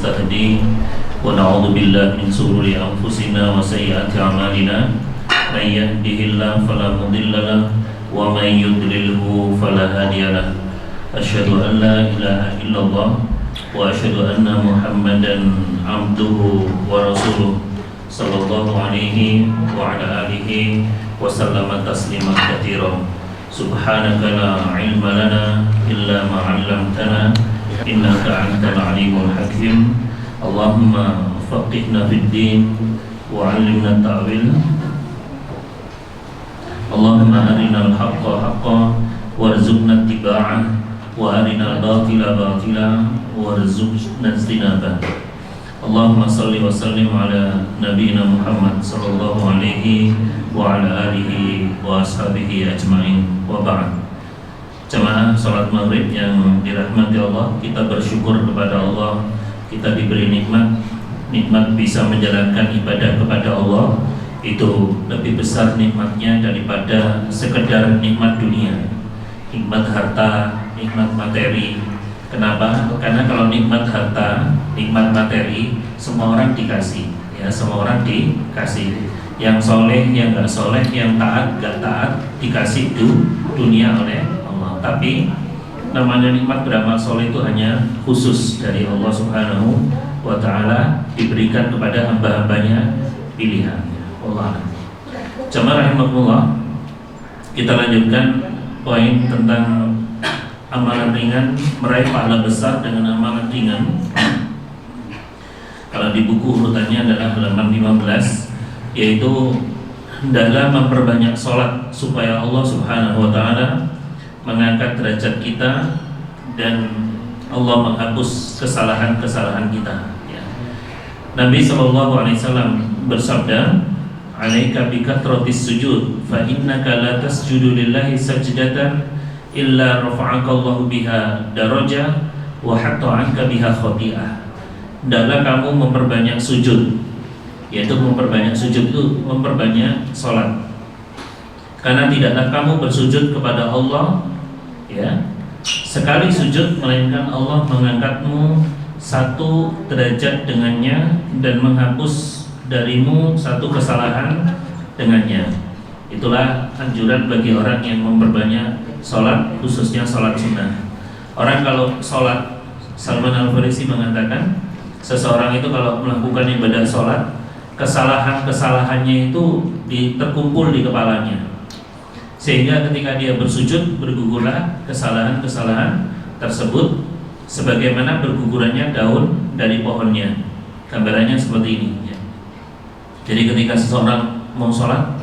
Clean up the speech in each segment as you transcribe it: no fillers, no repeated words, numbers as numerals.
نستهديه ونعوذ بالله من شرور أنفسنا وسيئات أعمالنا من يهده الله فلا مضل له ومن يضلله فلا هادي له أشهد أن لا إله إلا الله وأشهد أن محمدا عبده ورسوله صلى الله عليه وعلى آله وسلم تسليما كثيرا سبحانك لا علم لنا إلا ما علمتنا إنك أنت العليم الحكيم اللهم فقهنا في الدين وعلمنا التأويل اللهم أرنا الحق حقا وارزقنا اتباعه وأرنا الباطل باطلا وارزقنا اجتنابه اللهم صل وسلم على نبينا محمد صلى الله عليه وعلى آله وأصحابه أجمعين وبعد. Jemaah salat maghrib yang dirahmati Allah, kita bersyukur kepada Allah, kita diberi nikmat bisa menjalankan ibadah kepada Allah. Itu lebih besar nikmatnya daripada sekedar nikmat dunia, nikmat harta, nikmat materi. Kenapa? Karena kalau nikmat harta, nikmat materi, semua orang dikasih, ya semua orang dikasih. Yang soleh, yang nggak soleh, yang taat, nggak taat, dikasih dunia oleh Allah. Tapi namanya nikmat beramal soleh itu hanya khusus dari Allah Subhanahu wa Ta'ala, diberikan kepada hamba-hambanya pilihan. Allah. Jemaah rahimakumullah, kita lanjutkan poin tentang amalan ringan, meraih pahala besar dengan amalan ringan. Kalau di buku urutannya adalah halaman 15, yaitu dalam memperbanyak sholat supaya Allah Subhanahu wa Ta'ala mengangkat derajat kita dan Allah menghapus kesalahan-kesalahan kita, ya. Nabi SAW bersabda, "Alaika bikathratis sujud, fa innaka la tasjudu lillahi sajdatan illa rafa'akallahu biha darajah wa hatta 'anka biha khati'ah." Hendaklah kamu memperbanyak sujud, yaitu memperbanyak sujud itu memperbanyak salat. Karena tidaklah kamu bersujud kepada Allah, ya, sekali sujud, melainkan Allah mengangkatmu satu derajat dengannya dan menghapus darimu satu kesalahan dengannya. Itulah anjuran bagi orang yang memperbanyak sholat, khususnya sholat sunnah. Orang kalau sholat, Salman Al-Farisi mengatakan, seseorang itu kalau melakukan ibadah sholat, kesalahan-kesalahannya itu terkumpul di kepalanya, sehingga ketika dia bersujud, bergugurlah kesalahan-kesalahan tersebut sebagaimana bergugurannya daun dari pohonnya. Gambarannya seperti ini, ya. Jadi ketika seseorang mau sholat,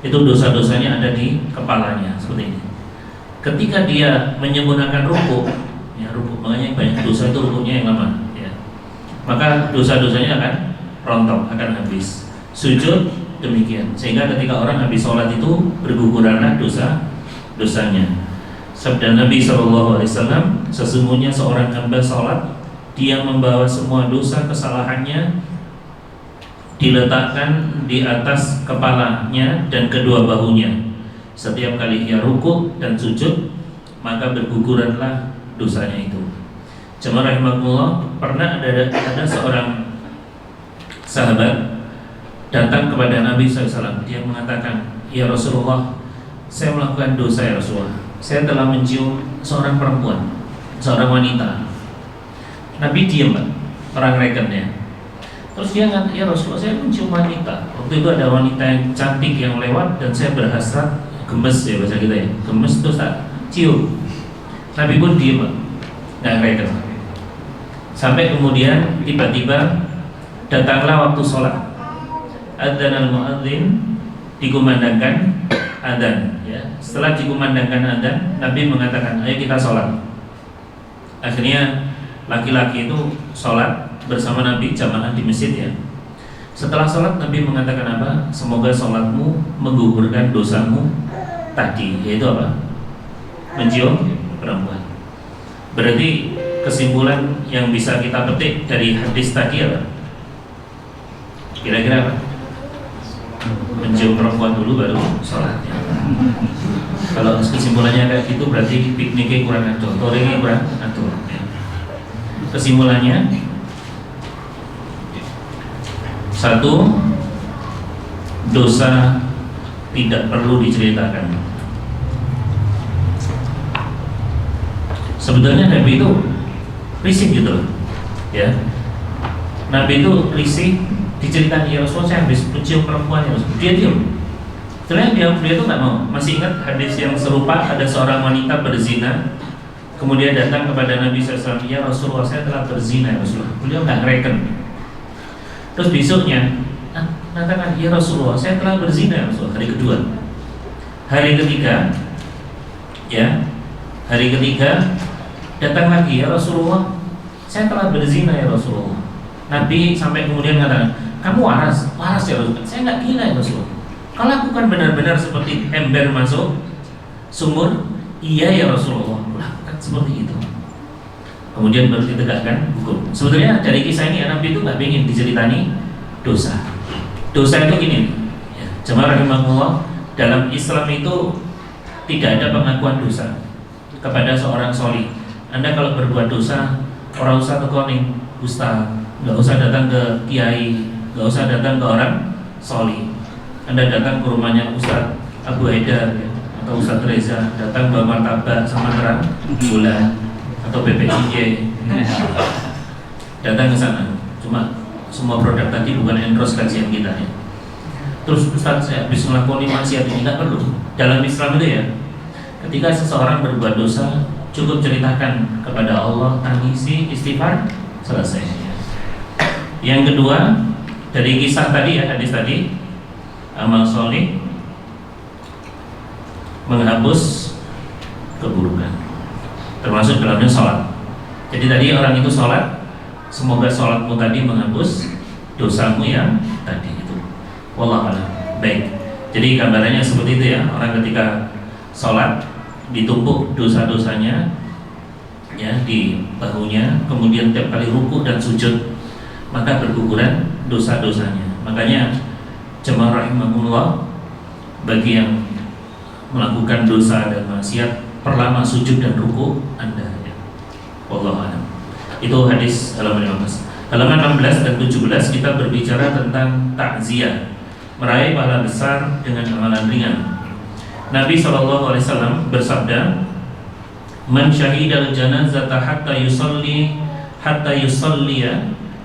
itu dosa-dosanya ada di kepalanya seperti ini. Ketika dia menyempurnakan ruku, ya ruku, makanya banyak dosa itu rukunya yang lama, ya. Maka dosa-dosanya akan rontok, akan habis. Sujud demikian, sehingga ketika orang habis sholat itu berguguranlah dosa-dosanya. Sabda Nabi SAW, sesungguhnya seorang hamba sholat, dia membawa semua dosa kesalahannya, diletakkan di atas kepalanya dan kedua bahunya. Setiap kali ia rukuk dan sujud, maka berguguranlah dosanya itu. Jemaah rahimakumullah, pernah ada seorang sahabat datang kepada Nabi SAW. Dia mengatakan, "Ya Rasulullah, saya melakukan dosa ya Rasulullah. Saya telah mencium seorang perempuan, seorang wanita." Nabi diam, Pak, orang rekennya. Terus dia ngatakan, "Ya Rasulullah, saya mencium wanita. Waktu itu ada wanita yang cantik yang lewat dan saya berhasrat, gemes ya bahasa kita ya, gemes terus tak cium." Nabi pun diam, Pak, nggak reken. Sampai kemudian tiba-tiba datanglah waktu sholat. Adzan al-muadzin, dikumandangkan adzan, ya. Setelah dikumandangkan adzan, Nabi mengatakan, "Ayo kita sholat." Akhirnya laki-laki itu sholat bersama Nabi jamaah di masjid, ya. Setelah sholat, Nabi mengatakan apa? "Semoga sholatmu menggugurkan dosamu tadi," yaitu apa? Mencium perempuan. Berarti kesimpulan yang bisa kita petik dari hadis tadi apa? Kira-kira apa? Mencium perempuan dulu baru sholat, ya. Kalau kesimpulannya kayak gitu, berarti pikniknya kurang atur, touringnya kurang atur, ya. Kesimpulannya, Satu, dosa tidak perlu diceritakan. Sebetulnya Nabi itu risih gitu loh, ya. Nabi itu risih diceritain, ya Rasulullah saya habis mencium perempuan, ya Rasulullah. Dia diam. Sebenarnya dia itu nggak mau. Masih ingat hadis yang serupa, ada seorang wanita berzina, kemudian datang kepada Nabi SAW, ya Rasulullah saya telah berzina ya Rasulullah. Beliau nggak ngereken. Terus besoknya katakan, ya Rasulullah saya telah berzina ya Rasulullah. Hari kedua, hari ketiga, ya, hari ketiga datang lagi, ya Rasulullah saya telah berzina ya Rasulullah. Nabi sampai kemudian mengatakan, kamu waras ya Rasulullah. Saya nggak gila ya Rasulullah. Kalau lakukan benar-benar seperti ember masuk sumur, iya ya Rasulullah, lakukan seperti itu. Kemudian baru ditegakkan hukum. Sebetulnya dari kisah ini Nabi itu nggak ingin diceritani dosa. Dosa itu gini, ya, jemaah rahimahullah, dalam Islam itu tidak ada pengakuan dosa kepada seorang sholih. Anda kalau berbuat dosa, orang usah ke koning, ustaz, nggak usah datang ke kiai, nggak usah datang ke orang sholih. Anda datang ke rumahnya Ustaz Abu Haidar, ya, atau Ustaz Reza, datang bawa martabak sama terang bulan atau BPIJ, datang ke sana. Cuma semua produk tadi bukan endorse kajian kita, ya. Terus Ustaz saya habis melakukan maksiat ini, nggak perlu. Dalam Islam itu ya, ketika seseorang berbuat dosa, cukup ceritakan kepada Allah, tangisi, istighfar, selesai. Yang kedua, dari kisah tadi ya, hadis tadi, amal soleh menghapus keburukan, termasuk dalamnya sholat. Jadi tadi orang itu sholat, semoga sholatmu tadi menghapus dosamu yang tadi itu. Wallahu a'lam. Baik. Jadi gambarannya seperti itu ya. Orang ketika sholat ditumpuk dosa-dosanya ya di bahunya, kemudian tiap kali ruku dan sujud maka berguguran dosa-dosanya. Makanya jemaah rahimahullah, bagi yang melakukan dosa dan maksiat, perlama sujud dan ruku Anda, ya. Wallahu a'lam. Itu hadis halaman 15. Halaman 16 dan 17 kita berbicara tentang takziah, meraih pahala besar dengan amalan ringan. Nabi SAW bersabda, "Man syahidal janazata hatta yusalliya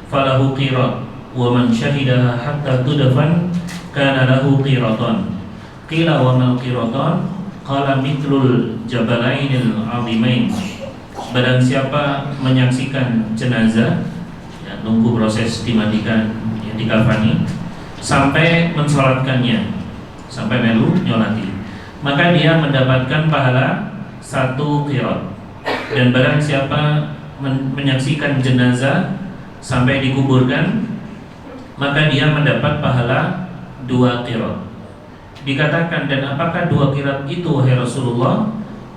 falahu qirat, wa man syahidaha hatta tudfan kana lahu qiratan." Qila wa mal qiratan? Qala mithlul jabalainil azimain. Barang siapa menyaksikan jenazah, ya, nunggu proses dimandikan, ya, dikafani, sampai mensolatkannya, sampai melu nyolati, maka dia mendapatkan pahala 1 qirat. Dan barang siapa menyaksikan jenazah sampai dikuburkan, maka dia mendapat pahala 2 qirat. Dikatakan, dan apakah 2 qirat itu wahai Rasulullah?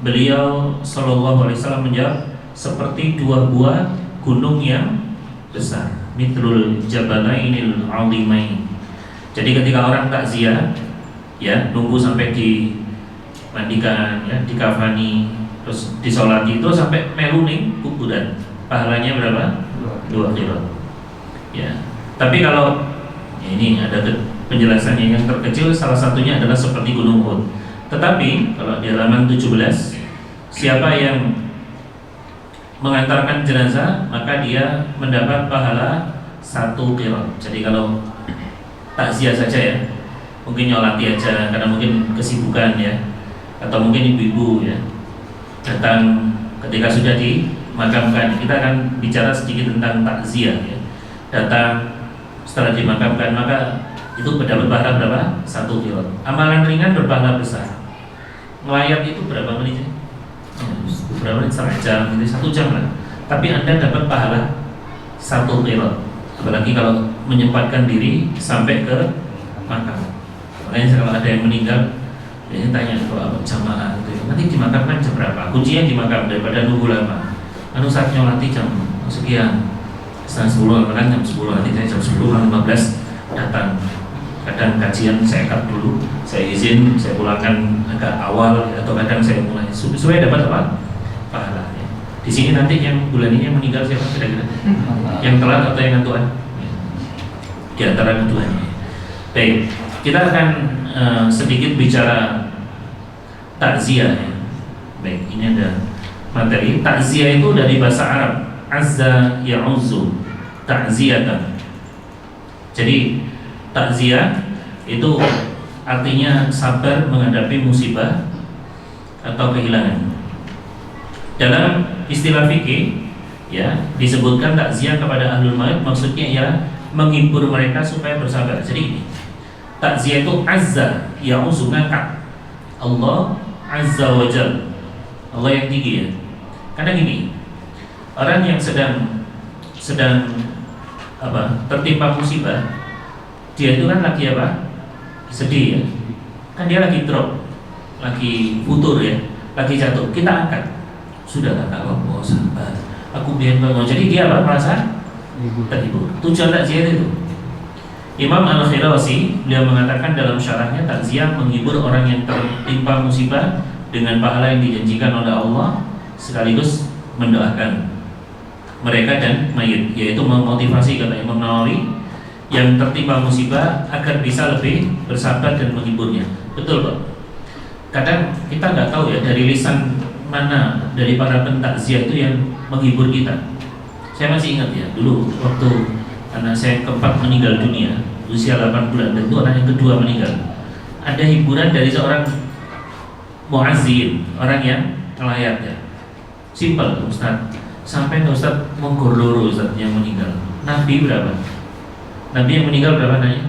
Beliau sallallahu alaihi wasallam menjawab, seperti 2 buah gunung yang besar, mithlul jabalainil azimain. Jadi ketika orang takziah, ya, nunggu sampai dimandikan, ya, dikafani, terus disolati, itu sampai melu ning kuburan, pahalanya berapa? 2 qirat. Ya. Tapi kalau ya, ini ada penjelasannya yang terkecil, salah satunya adalah seperti gunung Uhud. Tetapi kalau di halaman 17, siapa yang mengantarkan jenazah maka dia mendapat pahala 1 qirat. Jadi kalau takziah saja ya, mungkin nyolati aja karena mungkin kesibukan ya, atau mungkin ibu-ibu ya datang ketika sudah dimakamkan. Kita akan bicara sedikit tentang takziah ya. Datang setelah dimakamkan, maka itu mendapat pahala berapa? 1 qirat. Amalan ringan berpahala besar. Ngelayat itu berapa menit? Berapa menit? 1 jam, itu 1 jam lah. Tapi Anda dapat pahala 1 qirat. Apalagi kalau menyempatkan diri sampai ke makam. Makanya kalau ada yang meninggal, biasanya tanya kalau jamaah itu, nanti dimakamkan jam berapa? Kuncinya di makam daripada nunggu lama. Anu saat nyolati jam sekian, setengah 10, kan jam 10, nanti saya jam 10:15 datang. Kadang kajian saya cut dulu, saya izin, saya pulangkan agak awal, atau kadang saya mulai supaya dapat apa? Pahala. Ya. Di sini nanti yang bulan ini yang meninggal siapa kira-kira? Yang telat atau yang ngantuan? Ya. di antara keduanya. Baik, kita akan sedikit bicara takziah ya. Baik, ini ada materi. Takziah itu dari bahasa Arab, azza ya'uzzu, ta'ziyatan. Jadi takziah itu artinya sabar menghadapi musibah atau kehilangan. Dalam istilah fikih ya disebutkan takziah kepada ahlul maut, maksudnya ya menghibur mereka supaya bersabar. Jadi ini takziah itu azza ya'uzzu, ngangkat Allah azza wa jalla, Allah yang tinggi ya. Karena gini, orang yang sedang tertimpa musibah, dia itu kan lagi sedih ya, kan dia lagi drop, lagi futur ya, lagi jatuh, kita angkat, sudah kata Allah sabar, aku biar bangun. Jadi dia merasa terhibur. Tujuan takziah itu. Imam Al-Khirazi beliau mengatakan dalam syarahnya, takziah menghibur orang yang tertimpa musibah dengan pahala yang dijanjikan oleh Allah, sekaligus mendoakan mereka dan mayit, yaitu memotivasi, kata Imam Nawawi, yang tertimpa musibah agar bisa lebih bersabar dan menghiburnya. Betul Pak. Kadang kita nggak tahu ya dari lisan mana dari para pentakziah itu yang menghibur kita. Saya masih ingat ya, dulu waktu anak saya keempat meninggal dunia, usia 8 bulan, dan itu anak yang kedua meninggal. Ada hiburan dari seorang muazzin, orang yang ngelayat ya. Simpel Ustaz. Sampai Ustaz menggorloro Ustaz yang meninggal. Nabi berapa? Nabi yang meninggal berapa nanya?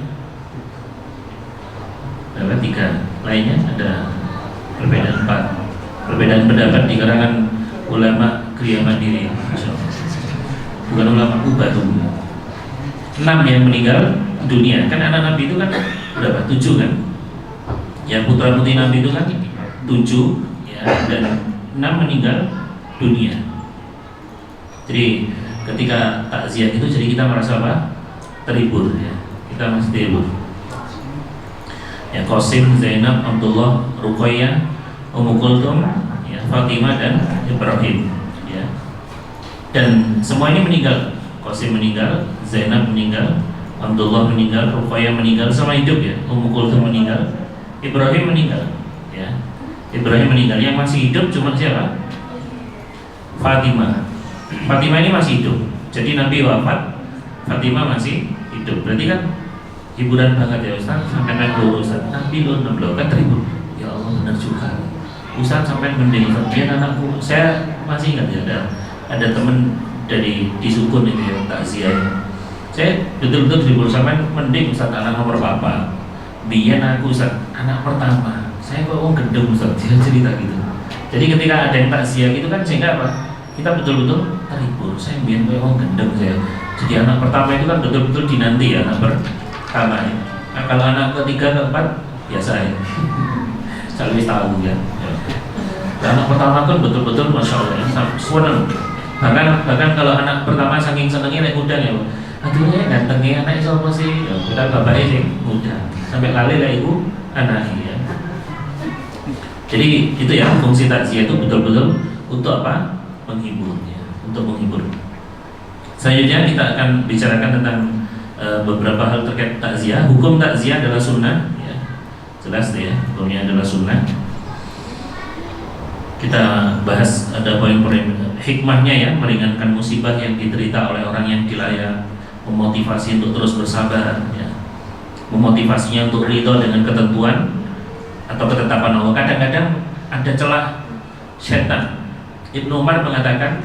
Berapa? 3. Lainnya ada perbedaan 4. Perbedaan pendapat di kalangan ulama Kriya Mandiri. Bukan ulama Ubatum. 6 yang meninggal dunia. Kan anak Nabi itu kan berapa? 7 kan? Ya, putra putri Nabi itu kan 7 ya, dan 6 meninggal dunia. Jadi ketika takziah itu jadi kita merasa terhibur ya. Kita masih terhibur. Ya, Qasim, Zainab, Abdullah, Ruqayyah, Ummu Kulthum, ya, Fatimah dan Ibrahim ya. Dan semua ini meninggal. Qasim meninggal, Zainab meninggal, Abdullah meninggal, Ruqayyah meninggal, sama hidup ya. Ummu Kulthum meninggal, Ibrahim meninggal ya. Ibrahim meninggal. Yang masih hidup cuma siapa? Fatimah. Fatimah ini masih hidup. Jadi Nabi wafat, Fatimah masih hidup. Berarti kan hiburan banget ya Ustaz. Sampai naik lurus Ustaz. Nabi lu 6 kan terhibur. Ya Allah benar juga. Ustaz sampai mending Biar anakku. Saya masih ingat ya ada teman dari di Sukun itu yang takziah. Saya betul-betul terhibur sampai mending Ustaz anak nomor papa. Biar aku Ustaz anak pertama. Saya kok gendeng Ustaz, dia cerita gitu. Jadi ketika ada yang takziah gitu kan sehingga apa? Kita betul-betul terhibur. Saya biar kok gendeng saya. Jadi anak pertama itu kan betul-betul dinanti ya, anak pertama ya. Nah, kalau anak ketiga, keempat biasa ya. Saya lebih tahu ya. Anak pertama kan betul-betul masya Allah ya, seneng. Bahkan kalau anak pertama saking senengnya naik udang ya. Aduh ya gantengnya anak itu apa sih? Ya, kita bapaknya sih muda. Sampai kali lah ibu anak ya. Jadi itu ya fungsi takziah itu betul-betul untuk apa? Menghibur ya, untuk menghibur. Selanjutnya kita akan bicarakan tentang beberapa hal terkait takziah. Hukum takziah adalah sunnah ya. Jelas deh ya, hukumnya adalah sunnah. Kita bahas ada poin-poin hikmahnya ya, meringankan musibah yang diderita oleh orang yang dilaya, memotivasi untuk terus bersabar ya. Memotivasinya untuk ridho dengan ketentuan atau ketetapan Allah. Kadang-kadang ada celah setan. Ibnu Umar mengatakan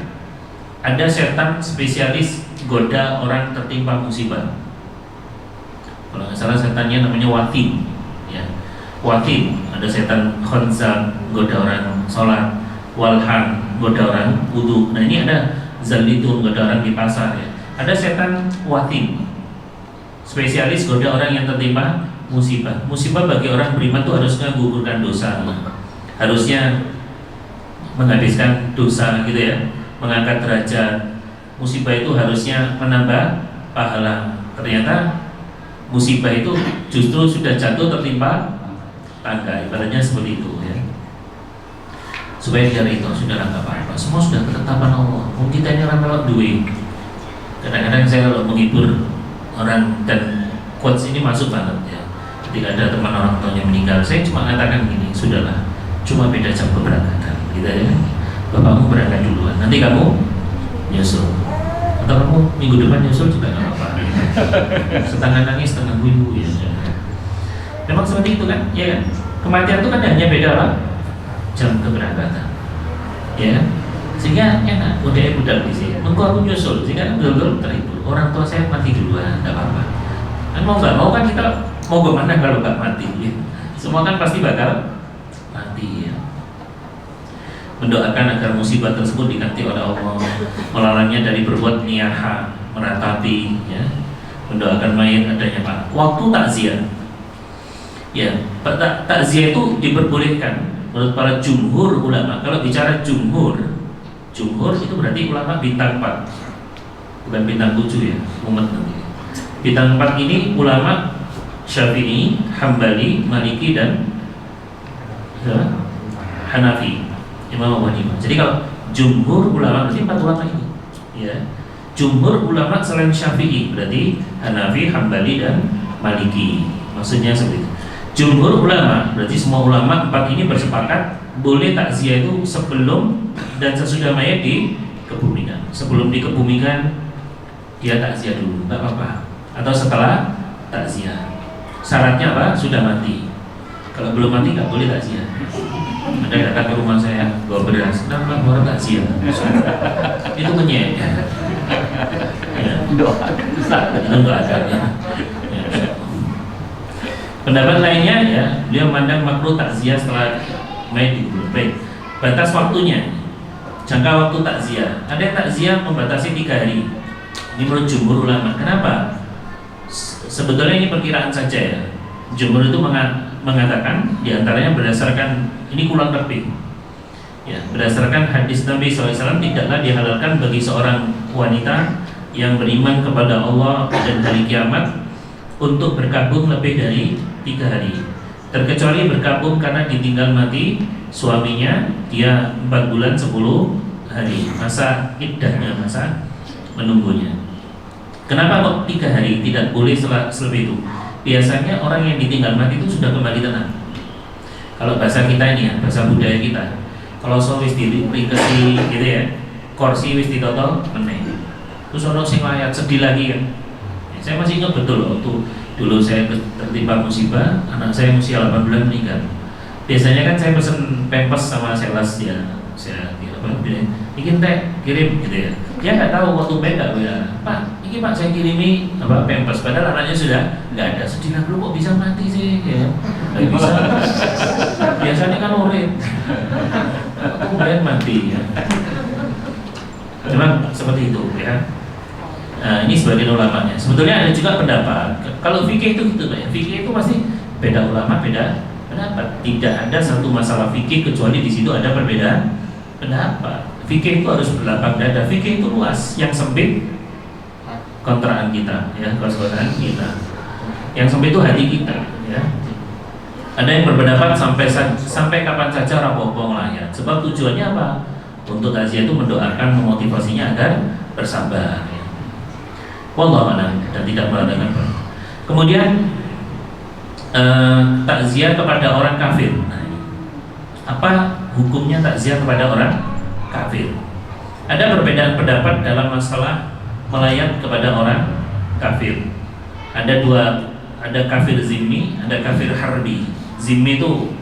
ada setan spesialis goda orang tertimpa musibah. Kalau nggak salah setannya namanya Watim ya. Watim, ada setan Khonzab goda orang sholat, Walhan goda orang wudu. Nah ini ada Zalitun goda orang di pasar ya. Ada setan Watim spesialis goda orang yang tertimpa musibah. Musibah bagi orang beriman itu harusnya menggugurkan dosa, harusnya menghabiskan dosa gitu ya, mengangkat derajat. Musibah itu harusnya menambah pahala. Ternyata musibah itu justru sudah jatuh tertimpa tangga, ibaratnya seperti itu ya. Supaya biar itu sudah nggak apa-apa, semua sudah ketetapan Allah. Mungkin kita ini ramelok duit. Kadang-kadang saya kalau menghibur orang dan quotes ini masuk banget ya. Ketika ada teman orang tuanya meninggal, saya cuma mengatakan gini, sudahlah, cuma beda jam keberangkatan, gitu ya. Bapakmu berangkat duluan, nanti kamu nyusul, atau kamu minggu depan nyusul juga nggak apa-apa. Setengah nangis, setengah guyu ya. Memang seperti itu kan, ya kan? Kematian itu kan hanya beda lah jam keberangkatan, ya. Sehingga enak, budaya di sini. Engkau aku nyusul, sehingga betul-betul terhibur. Orang tua saya mati duluan, nggak apa-apa. Kan mau nggak mau kan kita mau kemana kalau nggak mati? Ya. Semua kan pasti bakal mati. Ya. Mendoakan agar musibah tersebut diganti oleh Allah, melarangnya dari berbuat niyaha, meratapi, ya. Mendoakan mayat adanya Pak. Waktu takziah, ya, takziah itu diperbolehkan menurut para jumhur ulama. Kalau bicara jumhur itu berarti ulama bintang 4, bukan bintang 7 ya, umat nanti. Bintang 4 ini ulama Syafi'i, Hambali, Maliki dan Hanafi, Imam Abu Hanifah. Jadi kalau jumhur ulama berarti 4 ulama ini, ya. Jumhur ulama selain Syafi'i berarti Hanafi, Hambali dan Maliki. Maksudnya seperti itu. Jumhur ulama berarti semua ulama 4 ini bersepakat boleh takziah itu sebelum dan sesudah mayat dikebumikan. Sebelum dikebumikan dia takziah dulu, nggak apa-apa. Atau setelah takziah. Syaratnya apa? Sudah mati. Kalau belum mati nggak boleh takziah. Ada yang datang ke rumah saya bawa beras, kenapa bawa takziah? Itu kenyek. Ya. Doakan Itu doakan ya. Pendapat lainnya ya, beliau memandang makruh takziah setelah mayat dikubur. Baik, batas waktunya, jangka waktu takziah. Ada yang takziah membatasi 3 hari. Ini menurut jumhur ulama. Kenapa? Sebetulnya ini perkiraan saja ya. Jumhur itu mengatakan diantaranya berdasarkan ini kurang lebih, ya, berdasarkan hadis Nabi SAW tidaklah dihalalkan bagi seorang wanita yang beriman kepada Allah dan hari kiamat untuk berkabung lebih dari 3 hari, terkecuali berkabung karena ditinggal mati suaminya, dia 4 bulan 10 hari masa iddahnya, masa menunggunya. Kenapa kok 3 hari, tidak boleh selebih itu? Biasanya orang yang ditinggal mati itu sudah kembali tenang. Kalau bahasa kita ini ya, bahasa budaya kita, kalau so wis dirikesi gitu ya, kursi wis ditoto meneh, terus orang sing layat sedih lagi kan. Saya masih ingat betul waktu dulu saya tertimpa musibah, anak saya usia 8 bulan meninggal. Biasanya kan saya pesen pampers sama sales ya, saya bikin teh kirim gitu ya. Dia nggak tahu waktu beda ya, Pak, ini Pak saya kirimi apa pampers, padahal anaknya sudah nggak ada. Sedih lah, lu kok bisa mati sih? Ya, nggak bisa. Biasanya kan urip, kemudian mati ya. Memang seperti itu ya. Nah, ini sebagian ulamanya. Sebetulnya ada juga pendapat kalau fikih itu gitu ya. Fikih itu pasti beda ulama, beda pendapat. Tidak ada satu masalah fikih kecuali di situ ada perbedaan pendapat. Fikih itu harus berlapang dada. Fikih itu luas, yang sempit kontraan kita, ya, kontraan kita. Yang sempit itu hati kita, ya. Ada yang berpendapat sampai kapan saja rapopo ngelayan. Sebab tujuannya apa? Untuk takziah itu mendoakan, memotivasinya agar bersabar. Ya. Wallahu a'lam, dan tidak mengatakan. Kemudian takziah kepada orang kafir. Nah, apa hukumnya takziah kepada orang kafir? Ada perbedaan pendapat dalam masalah melayat kepada orang kafir. Ada kafir zimmi, ada kafir harbi. Zimmi itu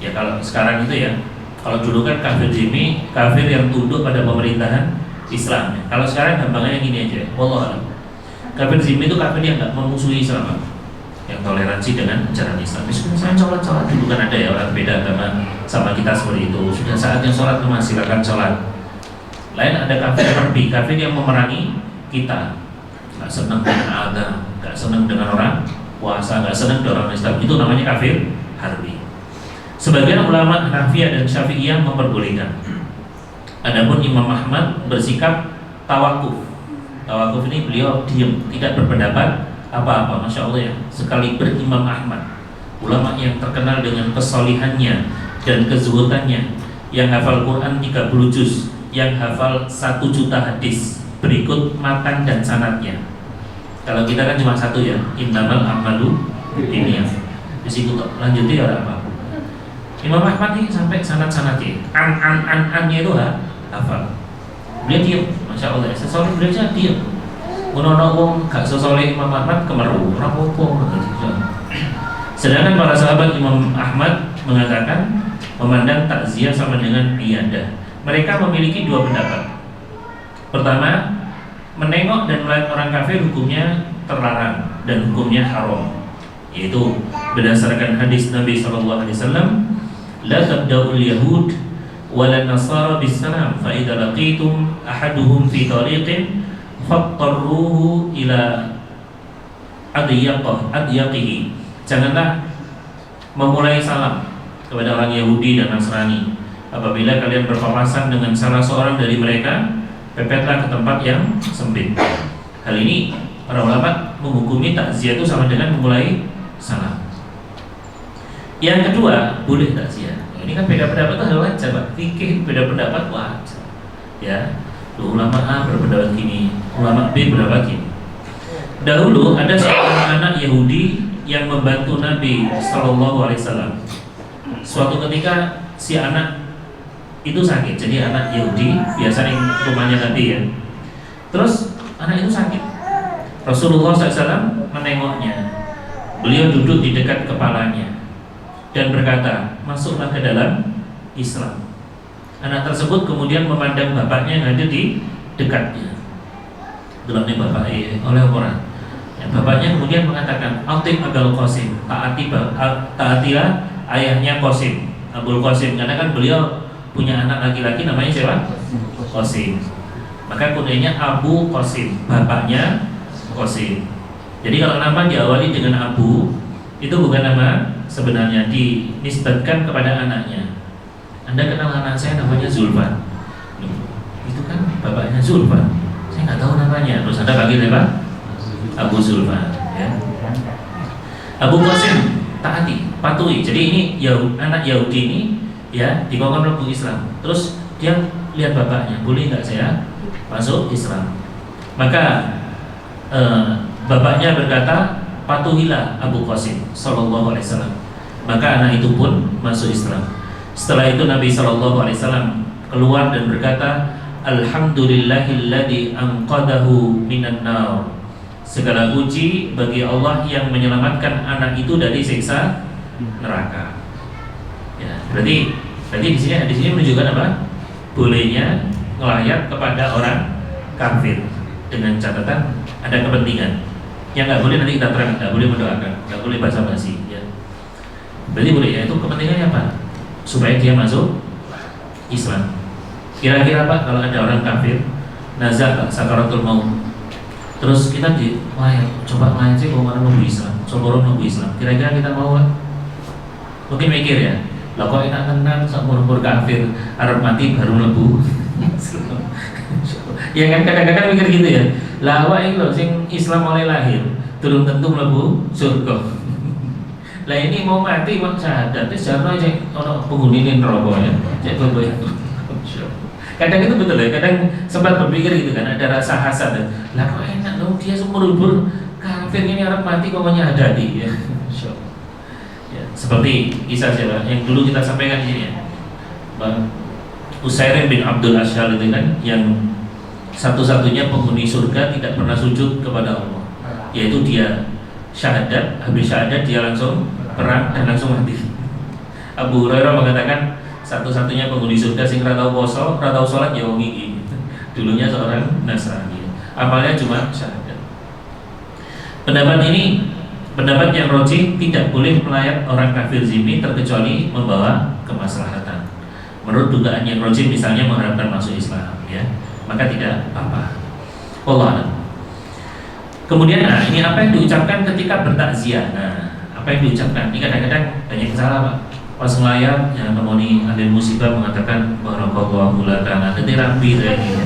ya kalau sekarang itu ya. Kalau dulu kan kafir zimmi, kafir yang tunduk pada pemerintahan Islam. Kalau sekarang gampangnya gini aja. Wallahu a'lam. Kafir zimmi itu kafir yang nggak memusuhi Islam, yang toleransi dengan ajaran Islam. Misalnya sholat dulu kan ada ya orang beda agama sama kita seperti itu. Sudah saatnya sholat, silakan sholat. Lain ada kafir harbi, kafir yang memerangi kita, nggak senang dengan agama, nggak senang dengan orang puasa, nggak senang dengan orang Islam. Itu namanya kafir harbi. Sebagian ulama Hanafiyah dan Syafi'iyah memperbolehkan. Adapun Imam Ahmad bersikap tawakuf. Tawakuf ini beliau diam, tidak berpendapat apa-apa. Masya Allah ya, sekali berimam Ahmad, ulama yang terkenal dengan kesolihannya dan kezuhudannya, yang hafal Quran 30 juz, yang hafal 1 juta hadis, berikut matan dan sanadnya. Kalau kita kan cuma satu ya, innamal a'malu binniyat. Di situ lanjutnya ya apa? Imam Ahmad ini sampai sanad-sanadnya, an-nya itu hafal. Beliau diam, masya Allah. Sesoleh beliau aja diam. Menolong wong gak sesoleh Imam Ahmad kemeru, rapopo. Sedangkan para sahabat Imam Ahmad mengatakan memandang takziah sama dengan iyadah. Mereka memiliki dua pendapat. Pertama, menengok dan melihat orang kafir hukumnya terlarang dan hukumnya haram, yaitu berdasarkan hadis Nabi SAW, la tabda'ul yahud wala nasara bisalam fa idza laqitum ahaduhum fi tariqin fattarruhu ila adyaqihi. Janganlah memulai salam kepada orang Yahudi dan Nasrani. Apabila kalian berpapasan dengan salah seorang dari mereka, pepetlah ke tempat yang sempit. Hal ini para ulama menghukumi takziah itu sama dengan memulai salam. Yang kedua, boleh takziah. Ini kan beda pendapat itu hal wajar, Pak. Fikih beda pendapat wajar. Ya, ulama A berpendapat gini, ulama B berpendapat gini. Dahulu ada seorang anak Yahudi yang membantu Nabi SAW. Suatu ketika si anak itu sakit, jadi anak Yahudi biasa di rumahnya Nabi ya. Terus anak itu sakit. Rasulullah SAW menengoknya. Beliau duduk di dekat kepalanya dan berkata, masuklah ke dalam Islam. Anak tersebut kemudian memandang bapaknya yang ada di dekatnya. Dalamnya bapak oleh orang. Ya, bapaknya kemudian mengatakan, Atik Abul Qasim, taatilah ayahnya Qasim, Abul Qasim, karena kan beliau punya anak laki-laki namanya siapa? Qasim. Maka kunyanya Abu Qasim, bapaknya Qasim. Jadi kalau nama diawali dengan Abu, itu bukan nama sebenarnya, dinisbatkan kepada anaknya. Anda kenal anak saya namanya Zulfan. Itu kan bapaknya Zulfan. Saya nggak tahu namanya. Terus Anda panggil apa? Abu Zulfan. Ya. Abu Qasim taati, patuhi. Jadi ini anak Yahudi ini ya dikongkon mlebu Islam. Terus dia lihat bapaknya, boleh nggak saya masuk Islam? Maka bapaknya berkata, patuhilah Abu Qasim sallallahu alaihi wasallam. Maka anak itu pun masuk Islam. Setelah itu Nabi sallallahu alaihi wasallam keluar dan berkata, alhamdulillahilladzi anqadahu minan nar. Segala puji bagi Allah yang menyelamatkan anak itu dari siksa neraka. Ya, berarti di sini menunjukkan apa? Bolehnya ngelayat kepada orang kafir dengan catatan ada kepentingan. Yang nggak boleh nanti kita terang, nggak boleh mendoakan, nggak boleh basa-basi. Ya. Berarti boleh ya, itu kepentingannya apa? Supaya dia masuk Islam. Kira-kira Pak, kalau ada orang kafir nazar sakaratul maut, terus kita coba ngelayat sih kalau mau Islam, coba orang Islam. Kira-kira kita mau Pak? Mungkin mikir ya, lah kok enak tenan umur kafir, Arab mati baru lebu. Ya kan kadang-kadang mikir gitu ya. Lah awak iki lho sing Islam mulai lahir, durung tentu mlebu surga. Lah ini mau mati mak syahadat, wis jarno cek ono penghuni neraka ya. Cek boboy. Kadang itu betul ya, kadang sempat berpikir gitu kan, ada rasa hasad. Lah kok enak dong dia seumur-umur kafir ini Arab mati kok nyadari ya. Ya, seperti kisah siapa yang dulu kita sampaikan di sini ya. Bang Usairim bin Abdul Ashhal itu kan yang satu-satunya penghuni surga tidak pernah sujud kepada Allah, yaitu dia syahadat, habis syahadat dia langsung perang dan langsung mati. Abu Hurairah mengatakan satu-satunya penghuni surga sing ora tau poso, ora tau salat ya wong iki. Dulunya seorang Nasrani. Amalnya cuma syahadat. Pendapat ini pendapat yang rajih, tidak boleh melayat orang kafir zimmi terkecuali membawa kemaslahatan. Menurut dugaan yang rajih misalnya mengharapkan masuk Islam ya, maka tidak apa-apa. Wallahu a'lam. Kemudian ini apa yang diucapkan ketika bertakziah. Nah, apa yang diucapkan? Ini kadang-kadang banyak salah Pak. Pas ngelayat yang nemoni ahli musibah mengatakan barakallahu laka, nanti rapi ini.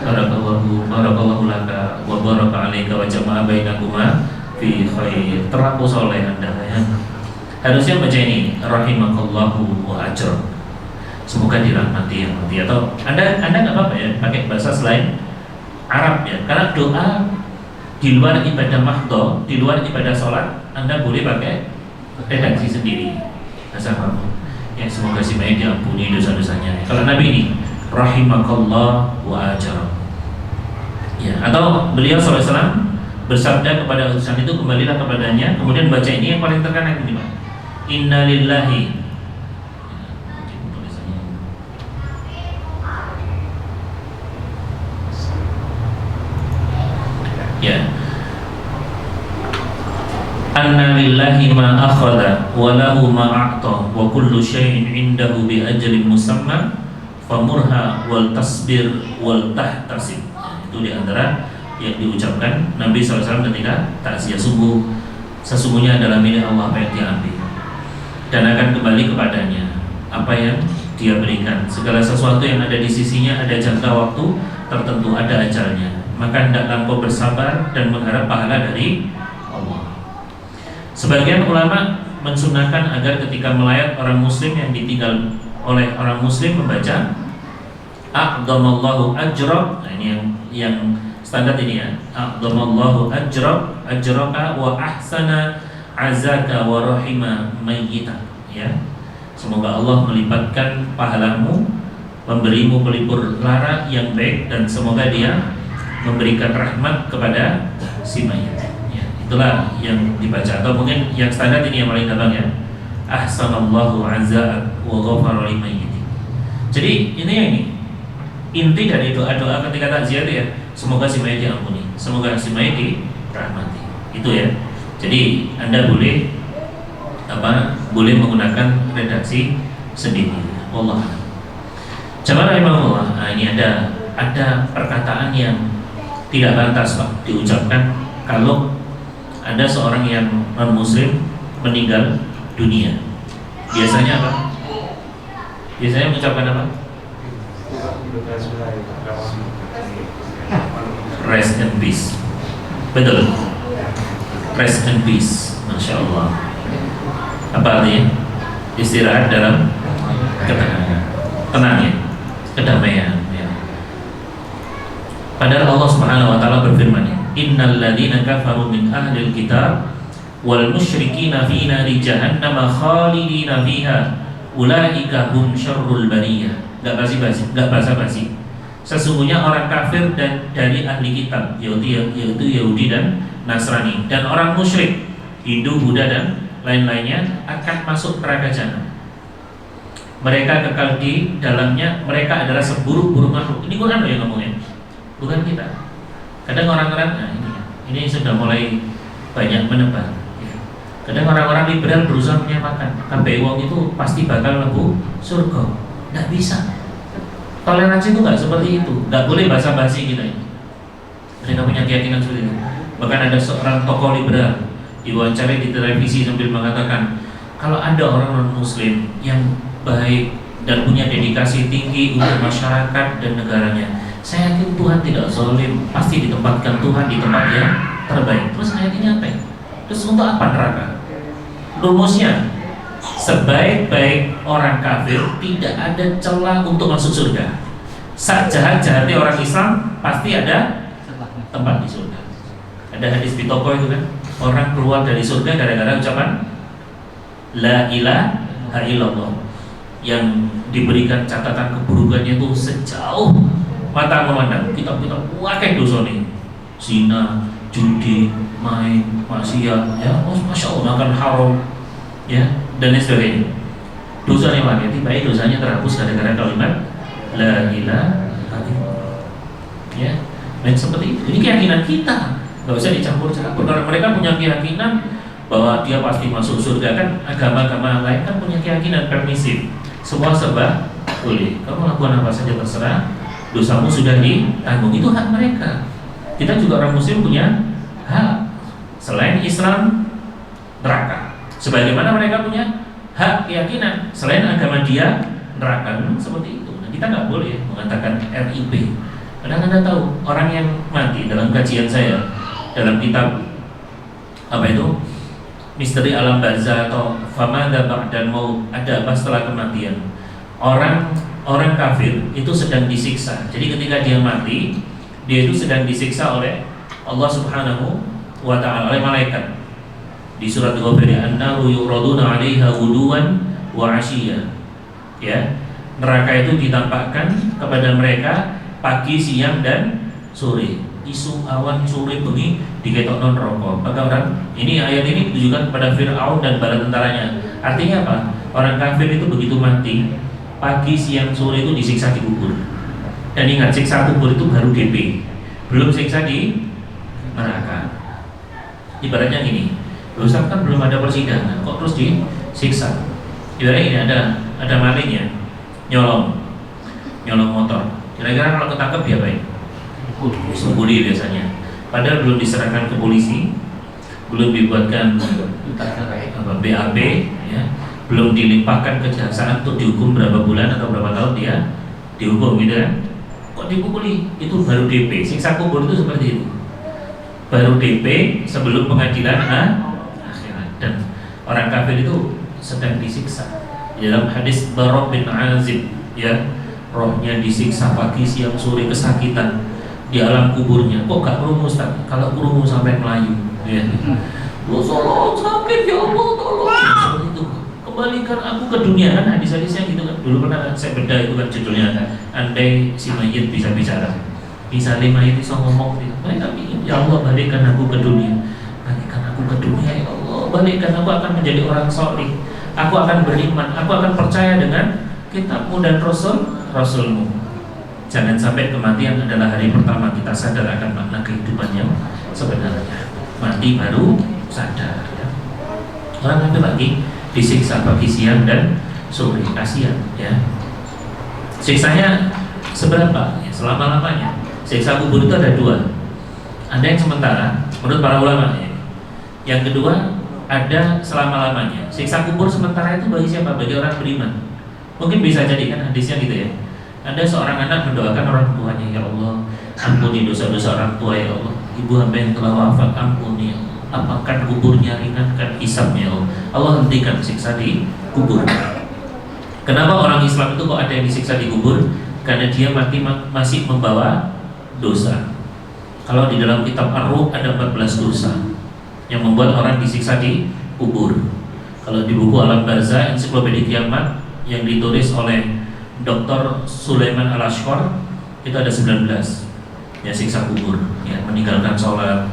Barakallahu laka wa baraka alaika wa jama'a bainakuma fi khair. Terlalu soleh Anda ya. Harusnya baca ini rahimakallahu wa ajra. Semoga dirahmati yang mati. Atau Anda nggak apa-apa ya pakai bahasa selain Arab ya, karena doa Di luar ibadah mahdoh, di luar ibadah sholat, Anda boleh pakai redaksi sendiri bahasa kamu. Ya, semoga si Maya diampuni dosa-dosanya. Kalau Nabi ini rahimakallah wa ajar. Ya, atau beliau SAW bersabda kepada utusan itu, kembalilah kepadanya, kemudian baca ini yang paling terkenal ini, Pak. Inna lillahi. Ya. Anna lillahi ma akhadha wa lahu ma a'ta wa kullu syai'in 'indahu bi ajalin musamma famurha wal tasbir wal tahtasib. Itu di antara yang diucapkan Nabi SAW ketika takziah. Sesungguhnya adalah milik Allah apa yang dia ambil dan akan kembali kepadanya apa yang dia berikan. Segala sesuatu yang ada di sisinya ada jangka waktu tertentu, ada ajalnya. Maka hendaklah engkau bersabar dan mengharap pahala dari Allah. Sebagian ulama mensunahkan agar ketika melayat orang muslim yang ditinggal oleh orang muslim membaca a'dhamallahu ajrak. Nah, ini yang standar ini ya. A'dhamallahu ajraka wa ahsana azaka wa rahima mayyita. Ya. Semoga Allah melipatkan pahalamu, memberimu pelipur lara yang baik, dan semoga Dia memberikan rahmat kepada si mayit. Ya, itulah yang dibaca. Atau mungkin yang standar ini yang paling gampang ya. Ahsanallahu azzaak wa ghafara limayyit. Jadi ini inti dari doa-doa ketika takziah ya. Semoga si mayit diampuni, semoga si mayit dirahmati. Itu ya. Jadi Anda boleh boleh menggunakan redaksi sendiri. Wallah. Jamaah rahimahullah. Nah, ini ada perkataan yang tidak pantas Pak diucapkan kalau ada seorang yang non muslim meninggal dunia. Biasanya apa? Biasanya mengucapkan apa? Rest in peace. Betul. Rest in peace. Masya Allah. Apa artinya? Istirahat dalam ketenangan. Tenang ya. Kedamaian. Padahal Allah Subhanahu wa taala berfirman, "Innal ladzina kafaru min ahlil kitab wal musyrikina fi nari jahannam khalidina fiha ulaika hum syarrul bariyah." Enggak basa-basi. Sesungguhnya orang kafir dan dari ahli kitab, yaitu Yahudi dan Nasrani, dan orang musyrik, Hindu, Buddha dan lain-lainnya akan masuk neraka jahanam. Mereka kekal di dalamnya, mereka adalah seburuk-buruk makhluk. Ini Quran loh yang ngomongnya, bukan kita. Kadang orang-orang, nah ini sudah mulai banyak menebar. Kadang orang-orang liberal berusaha menyamakan kabeh wong itu pasti bakal mlebu surga. Nggak bisa. Toleransi itu nggak seperti itu. Nggak boleh basa-basi kita ini. Mereka punya keyakinan seperti itu. Bahkan ada seorang tokoh liberal diwawancari di televisi sambil mengatakan, kalau ada orang non-muslim yang baik dan punya dedikasi tinggi untuk masyarakat dan negaranya, saya yakin Tuhan tidak zalim, pasti ditempatkan Tuhan di tempat yang terbaik. Terus ayat ini apa ya? Terus untuk apa neraka? Rumusnya, sebaik-baik orang kafir tidak ada celah untuk masuk surga. Sejahat-jahatnya orang Islam pasti ada tempat di surga. Ada hadis di toko itu kan, orang keluar dari surga gara-gara ucapan La ilaha illallah, yang diberikan catatan keburukannya itu sejauh mata memandang. Kita wakai dosa nih, zina, judi, main, maksiat, ya, masya Allah, makan haram, ya, dan lain sebagainya. Dosanya banyak, baik dosanya terhapus gara-gara kalimat La ilaha illallah. Ya, dan seperti itu. Ini keyakinan kita, nggak usah dicampur-campur. Karena mereka punya keyakinan bahwa dia pasti masuk surga, kan agama-agama lain kan punya keyakinan permisif. Semua serba boleh. Kamu lakukan apa saja terserah. Dosamu sudah ditanggung, itu hak mereka. Kita juga orang muslim punya hak. Selain Islam, neraka. Sebagaimana mereka punya hak keyakinan. Selain agama dia, neraka. Seperti itu. Nah, kita nggak boleh mengatakan RIP. Kadang Anda tahu orang yang mati dalam kajian saya dalam kitab apa itu? Misteri Alam Barzah atau Famada Ba'dal Maut, ada apa setelah kematian. Orang kafir itu sedang disiksa. Jadi ketika dia mati, dia itu sedang disiksa oleh Allah Subhanahu wa ta'ala oleh malaikat di surat Ghafir, an-naru yuraduna 'alaiha ghuduwan wa 'ashiyya. Ya, neraka itu ditampakkan kepada mereka pagi, siang dan sore. Isu awan sore bengi diketokno neraka. Maka orang ini, ayat ini ditujukan kepada Fir'aun dan bala tentaranya. Artinya apa? Orang kafir itu begitu mati, pagi, siang, sore itu disiksa di kubur. Dan ingat, siksa kubur itu baru DP, belum siksa di neraka. Ibaratnya gini, Ustaz kan belum ada persidangan, kok terus disiksa? Ibaratnya ini, ada malingnya nyolong motor. Kira-kira kalau ketangkep dia baik sembunyi biasanya. Padahal belum diserahkan ke polisi, belum dibuatkan BAP, ya, belum dilimpahkan kejaksaan untuk dihukum berapa bulan atau berapa tahun dia dihukum, gitu kan? Kok dipukuli? Itu baru DP. Siksa kubur itu seperti itu. Baru DP sebelum pengadilan akhirat. Dan orang kafir itu sedang disiksa. Dalam hadis Barok bin Azib, ya, rohnya disiksa pagi, siang, sore, kesakitan di alam kuburnya. Kok gak krungu, Ustaz? Kalau krungu sampai melayu, ya. Tolong, sakit ya Allah, tolong. Itu kembalikan aku ke dunia, kan hadis-hadisnya gitu kan. Dulu pernah saya bedah itu kan judulnya kan, andai si mayit bisa bicara, bisa mayit bisa ngomong gitu. Tapi ya Allah, balikkan aku ke dunia, balikkan aku ke dunia ya Allah, balikkan aku akan menjadi orang saleh, aku akan beriman, aku akan percaya dengan kitabmu dan rasulmu. Jangan sampai kematian adalah hari pertama kita sadar akan makna kehidupan yang sebenarnya. Mati baru sadar, ya. Orang itu lagi disiksa pagi, siang dan sore. Kasihan, ya. Siksanya seberapa? Ya, selama-lamanya. Siksa kubur itu ada dua. Ada yang sementara menurut para ulama, ya. Yang kedua ada selama-lamanya. Siksa kubur sementara itu bagi siapa? Bagi orang beriman. Mungkin bisa jadi kan hadisnya gitu ya. Ada seorang anak mendoakan orang tuanya, ya Allah, ampuni dosa-dosa orang tua ya Allah. Ibu hamba yang telah wafat, ampuni ya Allah. Apakan kuburnya, ringankan hisabnya ya Allah. Allah hentikan siksa di kubur. Kenapa orang Islam itu kok ada yang disiksa di kubur? Karena dia mati masih membawa dosa. Kalau di dalam kitab Ar-Ruh ada 14 dosa yang membuat orang disiksa di kubur. Kalau di buku Alam Barzah, Ensiklopedia Kiamat yang ditulis oleh Dr. Sulaiman Al-Ashqar, itu ada 19 ya siksa kubur, ya, meninggalkan sholat,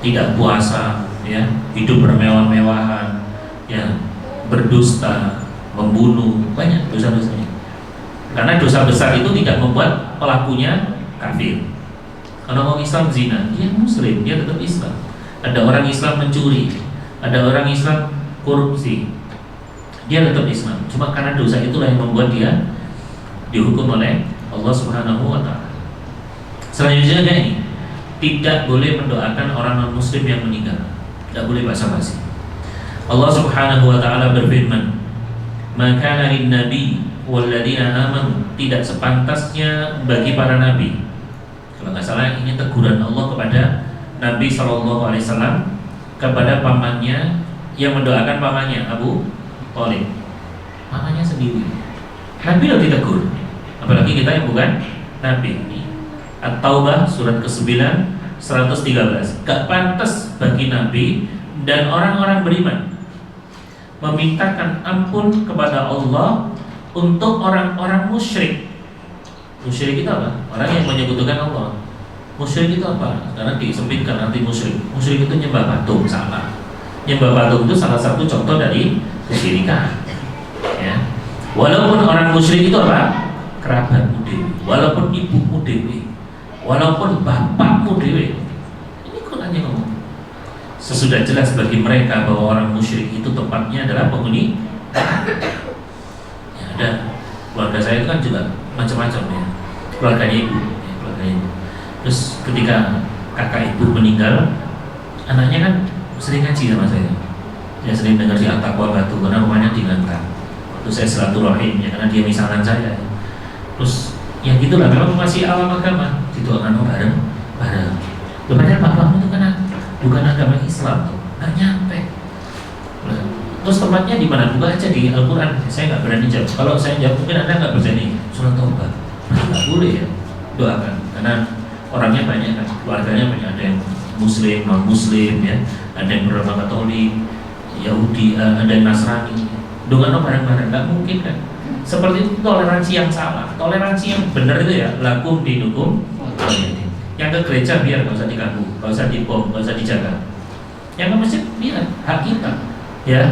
tidak puasa, ya, hidup bermewah-mewahan, ya, berdusta, membunuh, banyak dosa-dosanya. Karena dosa besar itu tidak membuat pelakunya kafir. Kalau orang Islam zina, dia muslim, dia tetap Islam. Ada orang Islam mencuri, ada orang Islam korupsi, dia tetap Islam. Cuma karena dosa itulah yang membuat dia dihukum oleh Allah Subhanahu wa ta'ala. Selanjutnya ini, tidak boleh mendoakan orang non-muslim yang meninggal. Tidak boleh basa-basi. Allah Subhanahu wa ta'ala berfirman, "Maka lin nabi walladzina amanu," tidak sepantasnya bagi para nabi. Kalau nggak salah ini teguran Allah kepada Nabi SAW kepada pamannya yang mendoakan pamannya Abu Thalib, pamannya sendiri. Nabi loh ditegur, apalagi kita yang bukan Nabi. At-Taubah surat ke-9 113. Gak pantas bagi Nabi dan orang-orang beriman memintakan ampun kepada Allah untuk orang-orang musyrik. Musyrik itu apa? Orang yang menyekutukan Allah. Musyrik itu apa? Karena disempitkan arti musyrik. Musyrik itu nyembah patung, salah. Nyembah patung itu salah satu contoh dari kesyirikan, ya. Walaupun orang musyrik itu apa? Kerabatmu dewi, walaupun ibumu dewi, walaupun bapakmu dewi. Ini Quran yang ngomong. Sesudah jelas bagi mereka bahwa orang musyrik itu tempatnya adalah penghuni. Ya, ada keluarga saya itu kan juga macam-macam, ya. Keluarganya ibu, ya, keluarganya ibu. Terus ketika kakak ibu meninggal, anaknya kan sering ngaji sama saya. Dia sering dengar di At-Taqwa Batu karena rumahnya di Ngantang. Waktu saya silaturahim, ya, karena dia misalkan saya. Terus ya gitulah, memang masih awam agama, didoakan bareng. Padahal bapakmu itu kan bukan agama Islam, nggak nyampe. Terus tempatnya di mana? Buka aja di Al-Quran. Saya nggak berani jawab. Kalau saya jawab mungkin anda nggak percaya nih surat Taubah. Nggak boleh ya doakan, karena orangnya banyak kan, keluarganya banyak, ada yang Muslim, non Muslim ya, ada yang beragama Katolik, Yahudi, ada yang Nasrani. Dengan bareng-bareng nggak mungkin kan? Seperti itu toleransi yang salah. Toleransi yang benar itu ya lakum dinukum waliyadin. Yang ke gereja biar nggak usah diganggu, nggak usah dibom, nggak usah dijaga. Yang ke masjid biar hak kita ya.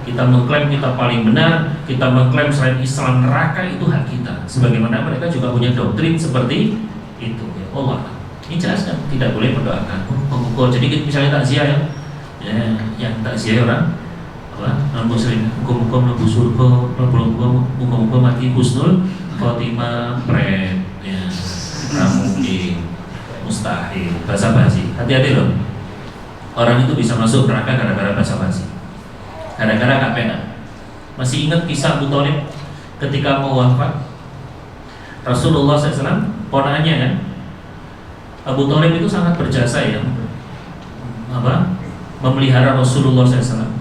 Kita mengklaim kita paling benar, kita mengklaim selain Islam neraka, itu hak kita. Sebagaimana mereka juga punya doktrin seperti itu ya Allah. Ini jelas kan, tidak boleh mendoakan mengukur. Jadi misalnya takziah ya, yang takziah orang non muslim, muka-muka mlebu surga, muka-muka mati husnul khotimah, pret ya, mungkin mustahil, basa-basi. Hati-hati loh, orang itu bisa masuk neraka gara-gara basa-basi, gara-gara gak pena. Masih ingat kisah Abu Thalib ketika mau wafat Rasulullah SAW, ponakannya kan. Abu Thalib itu sangat berjasa ya, memelihara Rasulullah SAW.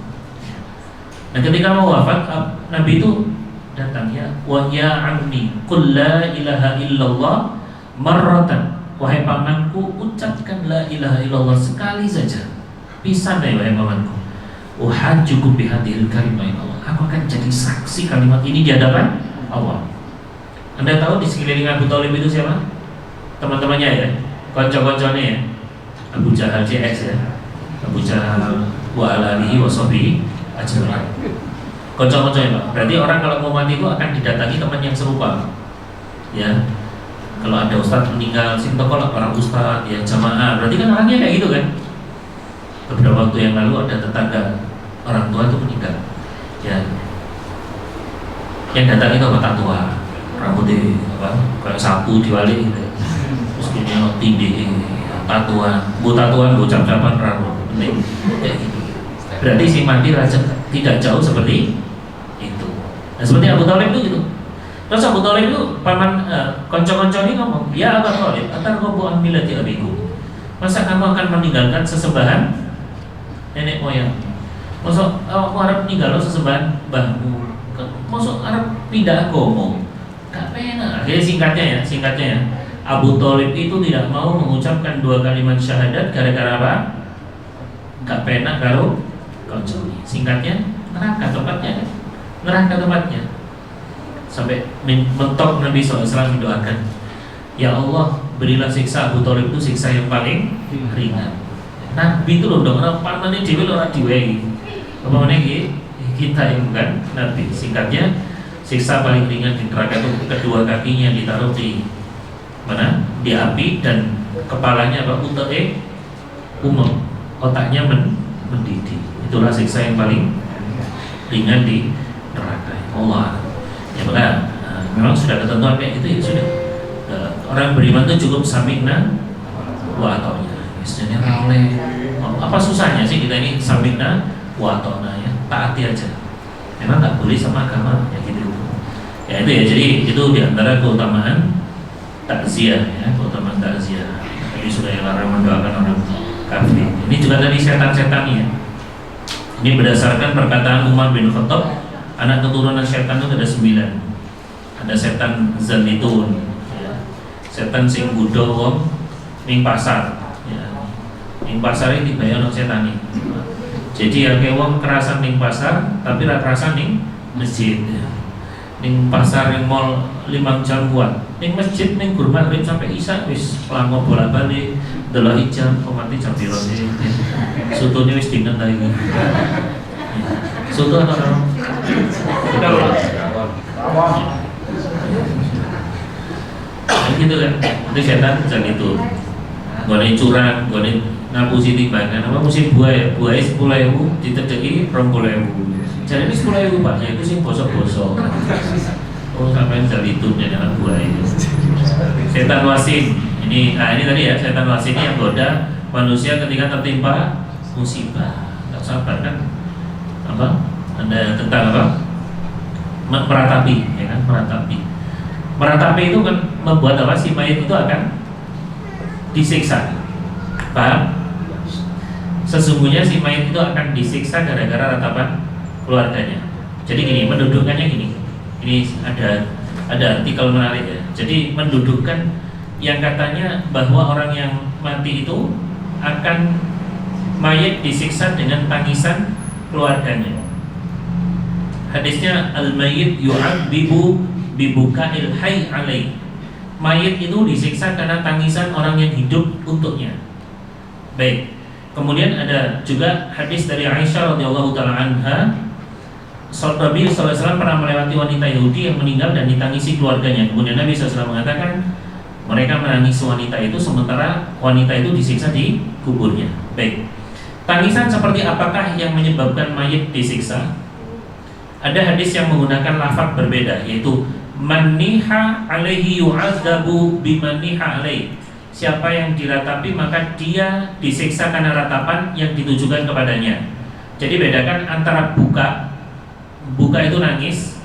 Nah ketika mau wafat, Nabi itu datang ya, wa ya ammi qul la ilaha illallah marratan, wahai pamanku ucapkan la ilaha illallah sekali saja, pisan ya wahai pamanku, uhajjukum bihadhil kalimah Allah, aku akan jadi saksi kalimat ini di hadapan Allah. Anda tahu di sekeliling Abu Thalib itu siapa? Teman-temannya ya, konco-konconya ya, Abu Jahal CS ya, Abu Jahal wa alihi wa sahbihi ajma'in. Konco-konconya Pak. Berarti orang kalau mau mati itu akan didatangi teman yang serupa. Ya. Kalau ada ustadz meninggal, sinto kalau orang ustadz ya jamaah, berarti kan orangnya kayak gitu kan. Beberapa waktu yang lalu ada tetangga orang tua itu meninggal. Ya. Yang datang itu bapak tua, rambutnya kayak sapu diwali gitu. Terus dia tindih, tatuan, bu cap-capan rambut, penting kayak gitu. Berarti si mati raja tidak jauh seperti itu. Nah seperti Abu Thalib itu gitu. Terus Abu Thalib itu paman konco-konco ini ngomong, ya Abu Thalib, atarghabu an millati abikum. Masa kamu akan meninggalkan sesembahan nenek moyang? Masa kamu harap meninggalkan sesembahan mbahmu? Masa harap pindah agama? Gak pernah. Akhirnya singkatnya ya, Abu Thalib itu tidak mau mengucapkan 2 kalimat syahadat gara-gara apa? Gak pernah kalau singkatnya neraka tempatnya. Sampai mentok Nabi SAW mendoakan, ya Allah berilah siksa Abu Thalib itu siksa yang paling ringan. Nabi itu loh dong, orang pamannya dewi orang diwehi. Apa mana kita yang bukan Nabi. Singkatnya siksa paling ringan di neraka itu kedua kakinya ditaruh di mana? Di api dan kepalanya apa? Otaknya mendidih. Itulah siksa yang paling ringan di neraka. Allah ya maka memang sudah ketentuan kayak gitu ya sudah. Orang beriman itu cukup samikna wa ata'na. Istilahnya oleh apa susahnya sih kita ini samikna wa ata'na ya, taati aja. Memang nggak boleh sama agama ya gitu. Ya itu ya, jadi itu diantara keutamaan takziah ya, keutamaan takziah. Jadi sudah larang mendoakan orang kafir. Ini juga dari setan-setannya. Ini berdasarkan perkataan Umar bin Khattab, anak keturunan setan itu ada 9. Ada setan Zalitun ya. Setan sing budho wong ning pasar ya. Ning pasar ini dibayar oleh setan ini. Jadi akeh wong kerasan ning pasar tapi ra kerasan ning masjid ya. Ning pasar ning mall 5 jam kuat. Ning masjid ning gur maghrib sampai isya wis pelanggo bolak-balik delok jam mati jam piro sih. Sutune wis dinen ta iki. Soto atau gitu kan, itu setan jangan itu. Gone curang, gone ngapusi timbangan. Apa musim buaya 10.000 ditedeki 20.000. Jadi ini 10.000 Pak, ya itu sih bosok-bosok. Oh sampai jalitun jadi anak buaya itu. Setan wasin. Ini tadi ya, setan wasin ini yang goda manusia ketika tertimpa musibah. Tak sabar kan? Apa? Ada tentang apa? Meratapi, ya kan? Meratapi itu kan membuat apa? Si mayat itu akan disiksa. Paham? Sesungguhnya si mayat itu akan disiksa gara-gara ratapan keluarganya. Jadi gini, mendudukkannya gini. Ini ada artikel menarik ya. Jadi mendudukkan yang katanya bahwa orang yang mati itu akan mayit disiksa dengan tangisan keluarganya. Hadisnya al-mayyit yu'adzibu bibuka'il hayy alaih. Mayit itu disiksa karena tangisan orang yang hidup untuknya. Baik. Kemudian ada juga hadis dari Aisyah radhiyallahu taala anha, Nabi SAW pernah melewati wanita Yahudi yang meninggal dan ditangisi keluarganya. Kemudian Nabi SAW mengatakan mereka menangis wanita itu sementara wanita itu disiksa di kuburnya. Baik. Tangisan seperti apakah yang menyebabkan mayit disiksa? Ada hadis yang menggunakan lafaz berbeda, yaitu maniha alaihi yu'adzabu bimaniha alaihi. Siapa yang diratapi maka dia disiksa karena ratapan yang ditujukan kepadanya. Jadi bedakan antara buka itu nangis,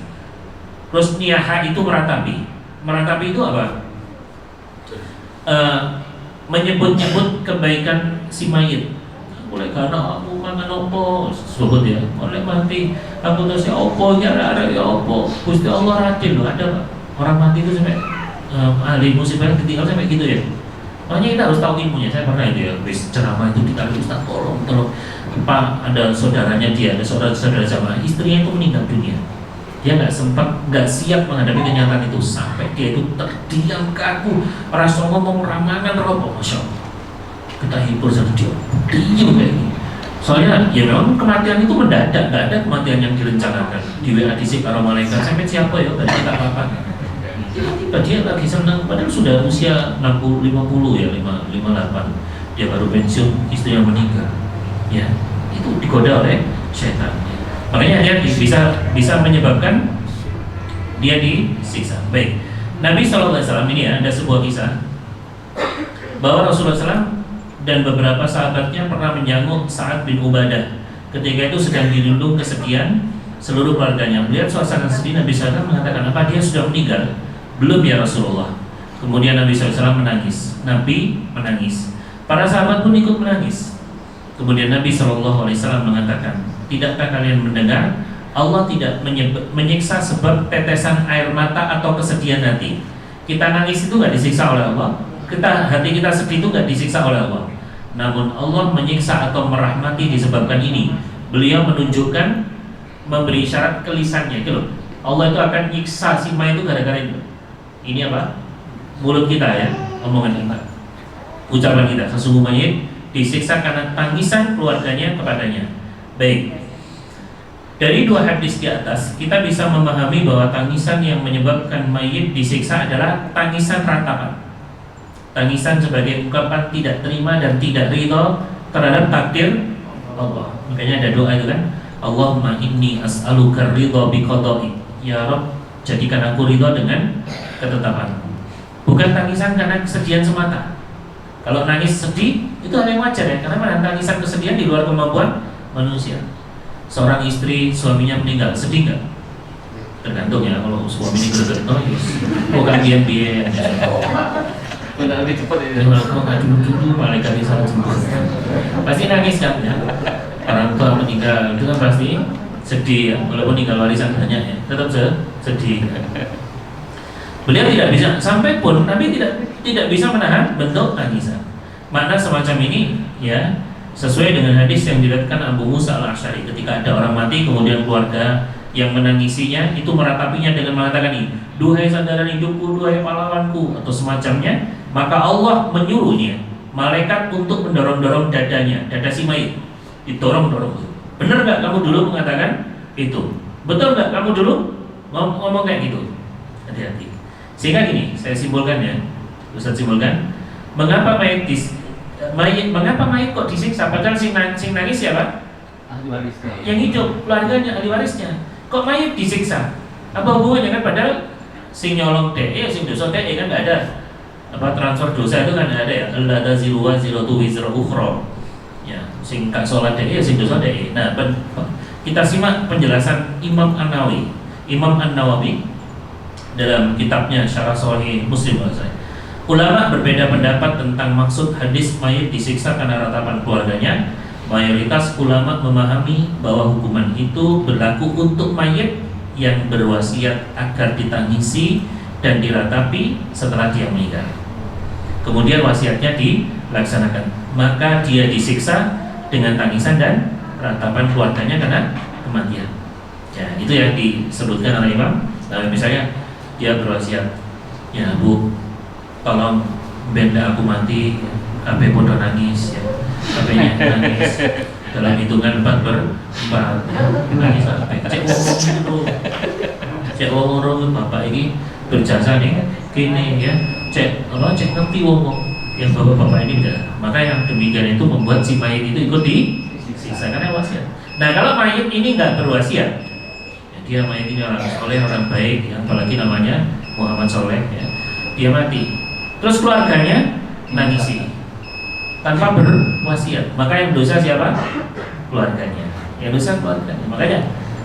terus niyaha itu meratapi. Meratapi itu apa? Menyebut-nyebut kebaikan si mayit. Oleh karena aku mangan opo sebut ya, oleh mati aku tasih opo nyara ya opo Gusti Allah adil loh. Ada Pak orang mati itu sampai ahli musibah ditinggal sampai gitu ya. Makanya kita harus tahu ilmunya. Saya pernah itu ya, wis ceramah itu dikali Ustaz tolong Pak, ada saudaranya dia, ada saudara jamaah, istrinya itu meninggal dunia. Dia nggak siap menghadapi kenyataan itu sampai dia itu terdiam kaku, rasa ngomong ramangan robo, masya Allah. Kita hibur sama dia, diam kayak gini. Soalnya ya memang kematian itu mendadak, nggak ada kematian yang direncanakan. Di WA disik para malaikat, sampai siapa ya, tadi kita apa-apa. Tiba dia lagi senang, padahal sudah usia 50 ya, 58. Dia baru pensiun, istrinya meninggal. Ya, itu digoda oleh setan. Makanya dia bisa menyebabkan dia disiksa. Baik, Nabi SAW ini ya, ada sebuah kisah bahwa Rasulullah SAW dan beberapa sahabatnya pernah menjenguk Sa'ad bin Ubadah. Ketika itu sedang dirundung kesedihan seluruh keluarganya. Melihat suasana sedih, Nabi SAW mengatakan, apa dia sudah meninggal? Belum ya Rasulullah. Kemudian Nabi SAW menangis. Nabi menangis. Para sahabat pun ikut menangis. Kemudian Nabi SAW mengatakan, tidakkah kalian mendengar Allah tidak menyiksa sebab tetesan air mata atau kesedihan hati? Kita nangis itu nggak disiksa oleh Allah. Hati kita sedih itu nggak disiksa oleh Allah. Namun Allah menyiksa atau merahmati disebabkan ini. Beliau menunjukkan, memberi isyarat ke lisannya gitu loh. Allah itu akan nyiksa si mayit itu gara-gara itu. Ini apa? Mulut kita ya, omongan kita, ucapan kita. Sesungguhnya mayit disiksa karena tangisan keluarganya kepadanya. Baik. Dari dua hadis di atas kita bisa memahami bahwa tangisan yang menyebabkan mayit disiksa adalah tangisan ratapan. Tangisan sebagai ungkapan tidak terima dan tidak ridho terhadap takdir Allah. Makanya ada doa itu kan, Allahumma inni as'aluka ridho biqada'i. Ya Rabb, jadikan aku ridho dengan ketetapan. Bukan tangisan karena kesedihan semata. Kalau nangis sedih itu hal yang wajar ya, karena tangisan kesedihan di luar kemampuan manusia. Seorang istri suaminya meninggal, sedih nggak? Tergantung ya, kalau suaminya gerget, bukan biar lebih cepat ya. Kalau nggak dulu malaikat di sana jemput, pasti nangis kan ya. Orang tua meninggal itu kan pasti sedih ya, walaupun tinggal warisan banyak ya, tetap sedih. Beliau tidak bisa, sampai pun Nabi tidak bisa menahan bentuk tangisan. Makna semacam ini ya sesuai dengan hadis yang diriwayatkan Abu Musa al-Asy'ari, ketika ada orang mati kemudian keluarga yang menangisinya itu meratapinya dengan mengatakan ini, duhai sandaran hidupku, duhai pahlawanku atau semacamnya, maka Allah menyuruhnya malaikat untuk mendorong-dorong dadanya, dada si mayit didorong-dorong. Benar nggak kamu dulu mengatakan itu? Betul nggak kamu dulu ngomong kayak gitu? Hati-hati. Sehingga gini, saya simpulkan ya, Ustaz simpulkan, mengapa mayit kok disiksa? Padahal sing nangis siapa? Ahli warisnya. Yang hidup, keluarganya, ahli warisnya. Kok mayit disiksa? Apa hubungannya kan? Padahal sing nyolong DE, sing dosa DE kan nggak ada. Apa transfer dosa itu kan nggak ada ya? Allah ada ziruwa zirotu wizra ukhro. Ya, sing kak sholat DE, sing dosa DE. Nah, kita simak penjelasan Imam An-Nawawi. Imam An-Nawawi dalam kitabnya Syarah Sahih Muslim. Ulama berbeda pendapat tentang maksud hadis mayit disiksa karena ratapan keluarganya. Mayoritas ulama memahami bahwa hukuman itu berlaku untuk mayit yang berwasiat agar ditangisi dan diratapi setelah dia meninggal. kemudian wasiatnya dilaksanakan, maka dia disiksa dengan tangisan dan ratapan keluarganya karena kematian. Ya, itu yang disebutkan oleh Imam. Nah, misalnya dia berwasiat, ya Bu, tolong benda aku mati, kabeh podo nangis, ya, kabehnya nangis dalam hitungan 4 per 4, nangis kabeh. Cek wong bapak ini berjasa nih, kini ya, cek ngerti wong yang bapak ini enggak. Maka yang demikian itu membuat si mayit itu ikut disiksa karena wasiat. Nah, kalau mayit ini enggak berwasiat, ya, dia mayit ini orang soleh, orang baik, ya, apalagi namanya Muhammad Soleh, ya, dia mati. Terus keluarganya nangisi tanpa berwasiat, maka yang dosa siapa? Keluarganya. Yang dosa keluarganya. Makanya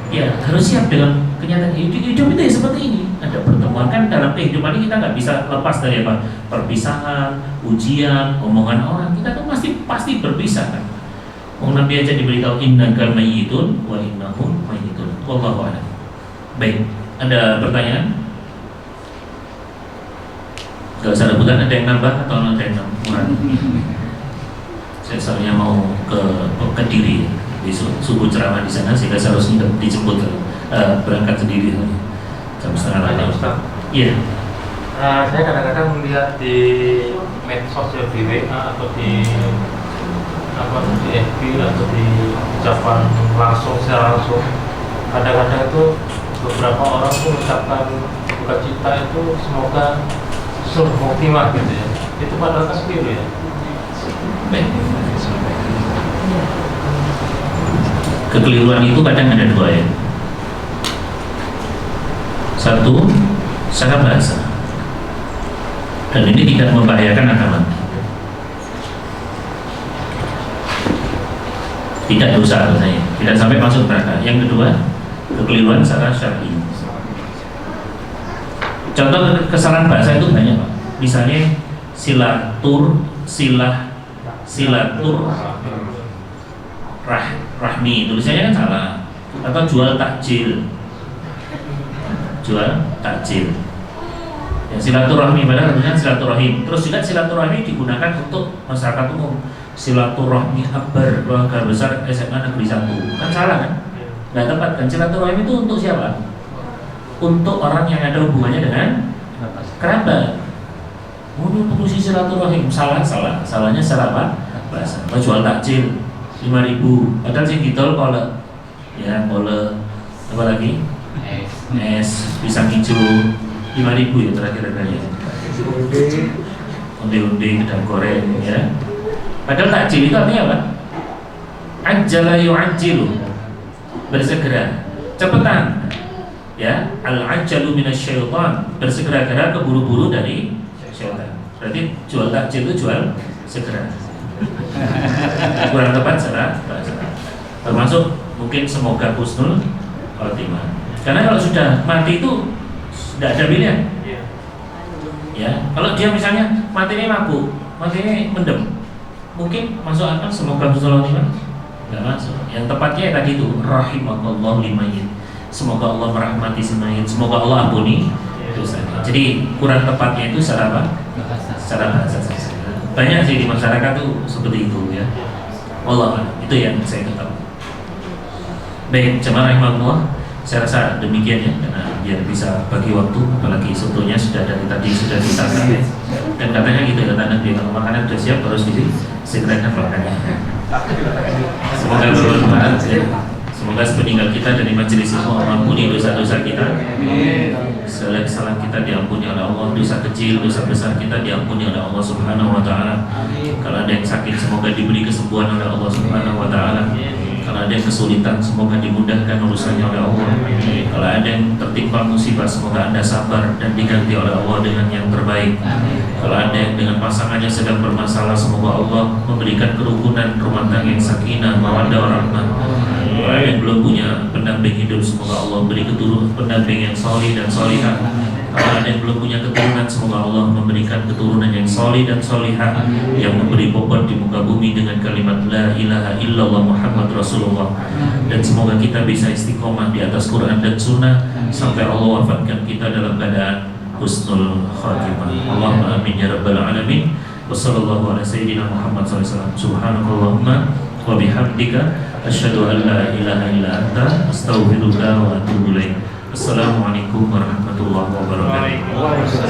ya harus siap dengan kenyataan hidup itu ya seperti ini. Ada pertemuan, kan dalam kehidupan ini kita nggak bisa lepas dari apa? Perpisahan, ujian, omongan orang. Kita tuh pasti berpisah kan. Nabi aja diberitahu innakal mayyitun wa innahum mayyitun. Wallahu a'lam. Baik, ada pertanyaan? Gak usah rebutan, ada yang nambah atau ada yang kurang? Saya soalnya mau ke Kediri besok subuh ceramah di sana, sehingga saya harus dijemput berangkat sendiri jam 7:30. Iya. Saya kadang-kadang melihat di medsos ya, di WA atau di FB atau di ucapan langsung secara langsung, kadang-kadang itu beberapa orang tuh mengucapkan duka cita itu semoga sulh khotimah gitu ya. Itu padahal kan keliru ya. Kekeliruan itu kadang ada dua ya. Satu, secara bahasa, dan ini tidak membahayakan agama, tidak dosa rasanya, tidak sampai masuk neraka. Yang kedua, kekeliruan secara syar'i. Contoh kesalahan bahasa itu banyak Pak. Misalnya rahmi, tulisannya kan salah. Atau jual takjil. Ya, silaturahmi, padahal artinya silaturahim. Terus juga silaturahmi digunakan untuk masyarakat umum. Silaturahmi akbar, keluarga besar SMA Negeri 1. Kan salah kan? Nggak tepat kan? Silaturahmi itu untuk siapa? Untuk orang yang ada hubungannya dengan kerabat. Ini fungsi silaturahim. Salahnya secara apa? Bahasa. Jual takjil 5.000, padahal sih ditol kolek, ya kolek apa lagi? Es, pisang hijau 5.000 ya terakhir harganya. Onde-onde gedang goreng, ya. Padahal takjil itu artinya apa? Ajjala yu'ajjilu, bersegera, cepetan. Ya, al-ajjalu minasyaitan, bersegera-gera, keburu-buru dari syaitan. Berarti jual takjil itu jual segera. Kurang tepat secara bahasa. Termasuk mungkin semoga husnul khotimah. Karena kalau sudah mati itu tidak ada pilihan. Ya, kalau dia misalnya mati ini mabuk, mati ini mendem, mungkin masuk akal semoga husnul khotimah? Tidak masuk. Yang tepatnya tadi itu rahimakallahu limayyit. Semoga Allah merahmati si mayit, semoga Allah ampuni dosanya. Jadi kurang tepatnya itu secara apa? Secara bahasa saja. Banyak sih di masyarakat tuh seperti itu ya. Allah, itu yang saya tahu. Baik, jemaah rahimahullah, saya rasa demikian ya, karena biar bisa bagi waktu, apalagi sebetulnya sudah dari tadi sudah ditata ya. Dan katanya gitu ya, kata Nabi, kalau makanan sudah siap harus disegerakan makannya. Semoga bermanfaat ya. Semoga sepeninggal kita dari majelis ilmu Allah ampuni dosa-dosa kita, segala kesalahan kita diampuni oleh Allah, dosa kecil, dosa besar kita diampuni oleh Allah Subhanahu wa taala. Kalau ada yang sakit semoga diberi kesembuhan oleh Allah Subhanahu wa taala. Kalau ada yang kesulitan semoga dimudahkan urusannya oleh Allah. Kalau ada yang tertimpa musibah semoga Anda sabar dan diganti oleh Allah dengan yang terbaik. Kalau ada yang dengan pasangannya sedang bermasalah semoga Allah memberikan kerukunan rumah tangga yang sakinah, mawaddah warahmah. Kalau ada yang belum punya pendamping hidup semoga Allah beri keturunan pendamping yang solih dan solihah. Kalau ada yang belum punya keturunan semoga Allah memberikan keturunan yang solih dan solihah, yang memberi bobot di muka bumi dengan kalimat la ilaha illallah Muhammad Rasulullah. Dan semoga kita bisa istiqomah di atas Quran dan Sunnah sampai Allah wafatkan kita dalam keadaan husnul khatimah. Allahumma amin ya rabbal alamin. Wassallallahu ala sayyidina Muhammad sallallahu alaihi wasallam. Subhanakallahumma wa bihamdika asyhadu an la ilaha illa anta astaghfiruka wa atubu ilaik. Assalamualaikum warahmatullahi wabarakatuh.